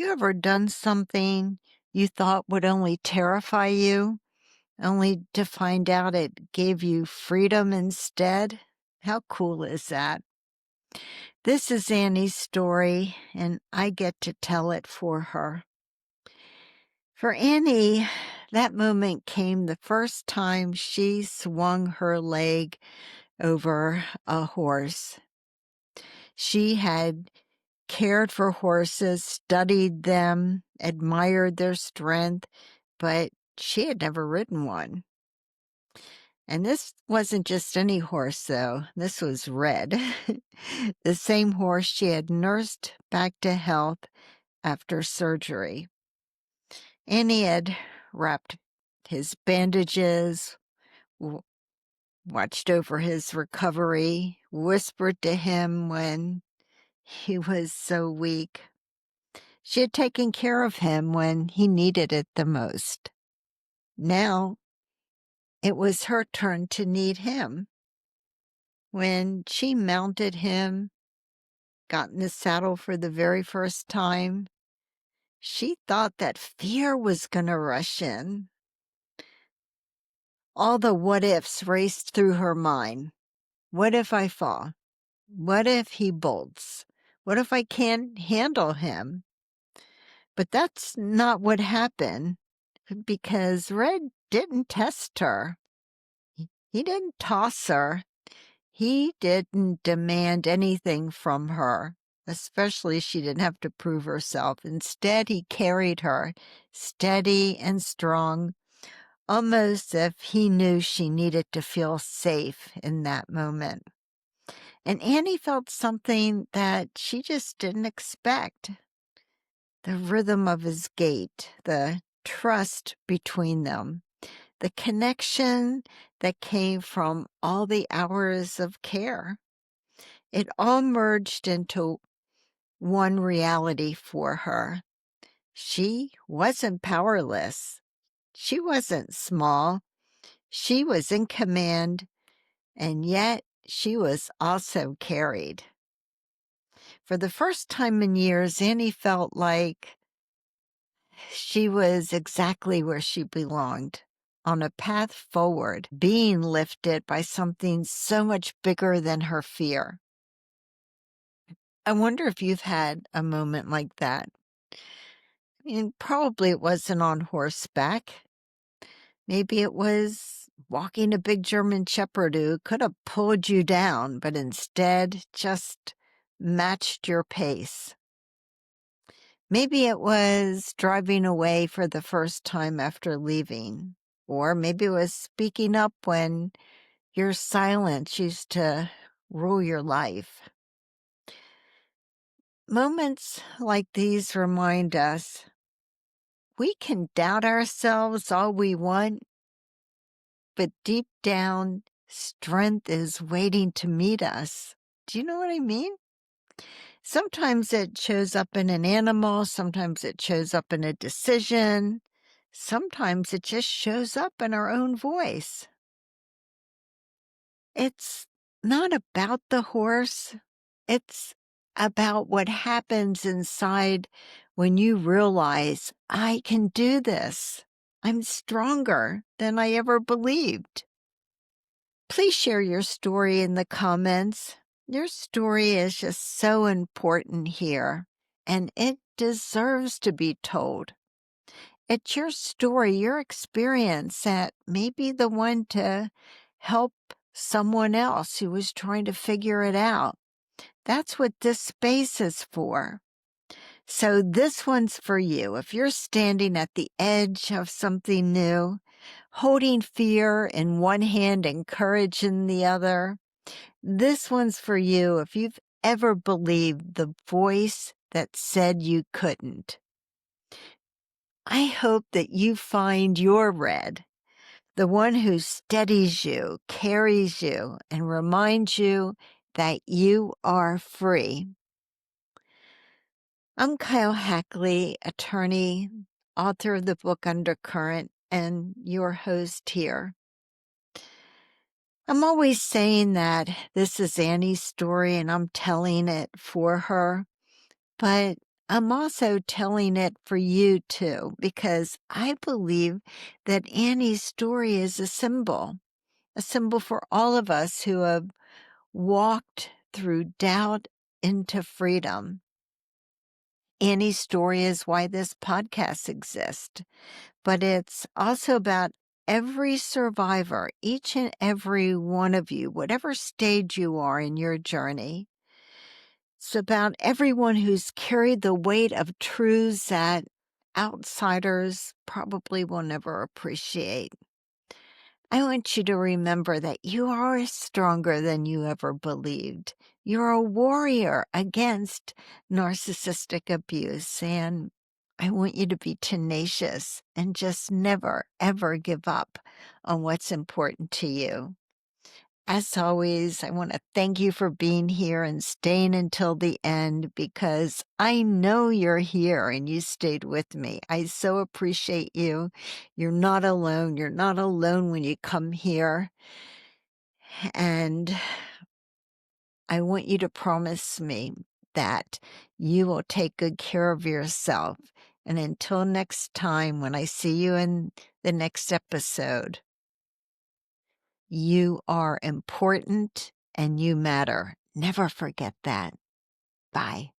you ever done something you thought would only terrify you, only to find out it gave you freedom instead? How cool is that? This is Annie's story, and I get to tell it for her. For Annie, that moment came the first time she swung her leg over a horse. She had cared for horses, studied them, admired their strength, but she had never ridden one. And this wasn't just any horse, though. This was Red, the same horse she had nursed back to health after surgery. Annie had wrapped his bandages, watched over his recovery, whispered to him when he was so weak. She had taken care of him when he needed it the most. Now it was her turn to need him. When she mounted him, got in the saddle for the very first time, she thought that fear was going to rush in. All the what ifs raced through her mind. What if I fall? What if he bolts? What if I can't handle him? But that's not what happened, because Red didn't test her. He didn't toss her. He didn't demand anything from her, especially she didn't have to prove herself. Instead, he carried her, steady and strong, almost as if he knew she needed to feel safe in that moment. And Annie felt something that she just didn't expect. The rhythm of his gait, the trust between them, the connection that came from all the hours of care. It all merged into one reality for her. She wasn't powerless. She wasn't small. She was in command, and yet she was also carried. For the first time in years, Annie felt like she was exactly where she belonged, on a path forward, being lifted by something so much bigger than her fear. I wonder if you've had a moment like that. I mean, probably it wasn't on horseback. Maybe it was walking a big German shepherd who could have pulled you down, but instead just matched your pace. Maybe it was driving away for the first time after leaving, or maybe it was speaking up when your silence used to rule your life. Moments like these remind us we can doubt ourselves all we want, but deep down, strength is waiting to meet us. Do you know what I mean? Sometimes it shows up in an animal, sometimes it shows up in a decision, sometimes it just shows up in our own voice. It's not about the horse, it's about what happens inside when you realize, I can do this. I'm stronger than I ever believed. Please share your story in the comments. Your story is just so important here, and it deserves to be told. It's your story, your experience that may be the one to help someone else who is trying to figure it out. That's what this space is for. So this one's for you. If you're standing at the edge of something new, holding fear in one hand and courage in the other, this one's for you if you've ever believed the voice that said you couldn't. I hope that you find your Red, the one who steadies you, carries you, and reminds you that you are free. I'm Keil Hackley, attorney, author of the book Undercurrent, and your host here. I'm always saying that this is Annie's story and I'm telling it for her, but I'm also telling it for you too, because I believe that Annie's story is a symbol for all of us who have walked through doubt into freedom. Annie's story is why this podcast exists, but it's also about every survivor, each and every one of you, whatever stage you are in your journey. It's about everyone who's carried the weight of truths that outsiders probably will never appreciate. I want you to remember that you are stronger than you ever believed. You're a warrior against narcissistic abuse, and I want you to be tenacious and just never, ever give up on what's important to you. As always, I want to thank you for being here and staying until the end, because I know you're here and you stayed with me. I so appreciate you. You're not alone. You're not alone when you come here. And I want you to promise me that you will take good care of yourself. And until next time, when I see you in the next episode, you are important and you matter. Never forget that. Bye.